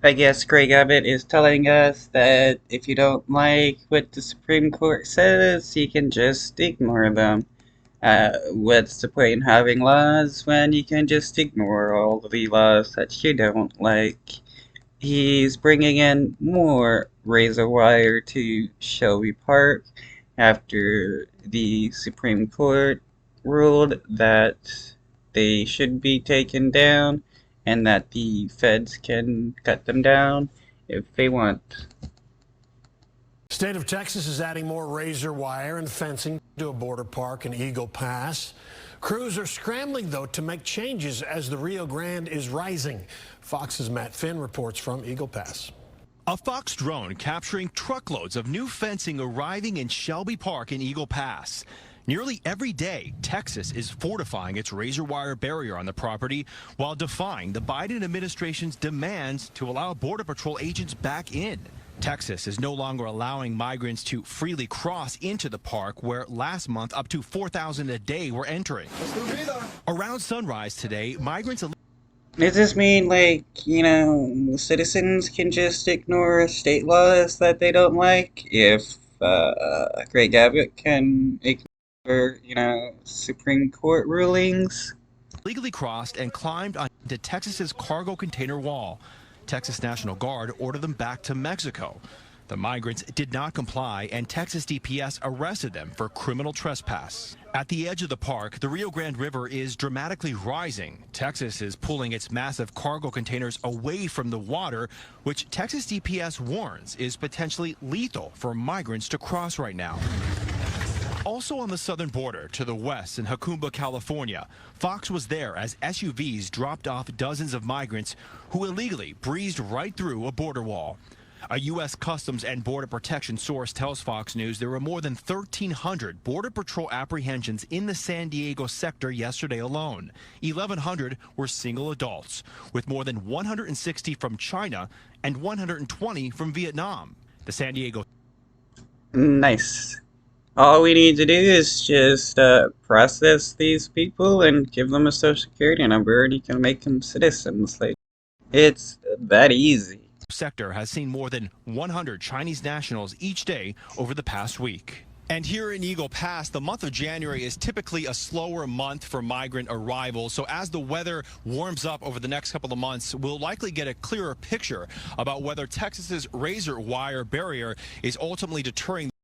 I guess Greg Abbott is telling us that if you don't like what the Supreme Court says, you can just ignore them. What's the point in having laws when you can just ignore all of the laws that you don't like? He's bringing in more razor wire to Shelby Park after the Supreme Court ruled that they should be taken down and that the feds can cut them down if they want. State of Texas is adding more razor wire and fencing to a border park in Eagle Pass. Crews are scrambling, though, to make changes as the Rio Grande is rising. Fox's Matt Finn reports from Eagle Pass. A Fox drone capturing truckloads of new fencing arriving in Shelby Park in Eagle Pass. Nearly every day, Texas is fortifying its razor wire barrier on the property while defying the Biden administration's demands to allow Border Patrol agents back in. Texas is no longer allowing migrants to freely cross into the park, where last month up to 4,000 a day were entering. Around sunrise today, migrants... Does this mean, like, citizens can just ignore state laws that they don't like if Greg Abbott can ignore, Supreme Court rulings? Legally crossed and climbed onto Texas's cargo container wall. Texas National Guard ordered them back to Mexico. The migrants did not comply, and Texas DPS arrested them for criminal trespass. At the edge of the park, the Rio Grande River is dramatically rising. Texas is pulling its massive cargo containers away from the water, which Texas DPS warns is potentially lethal for migrants to cross right now. Also on the southern border to the west in Jacumba, California, Fox was there as SUVs dropped off dozens of migrants who illegally breezed right through a border wall. A U.S. Customs and Border Protection source tells Fox News there were more than 1,300 Border Patrol apprehensions in the San Diego sector yesterday alone. 1,100 were single adults, with more than 160 from China and 120 from Vietnam. The San Diego... Nice. All we need to do is just process these people and give them a social security number, and you can make them citizens. Like, it's that easy. Sector has seen more than 100 Chinese nationals each day over the past week. And here in Eagle Pass, the month of January is typically a slower month for migrant arrivals. So as the weather warms up over the next couple of months, we'll likely get a clearer picture about whether Texas's razor wire barrier is ultimately deterring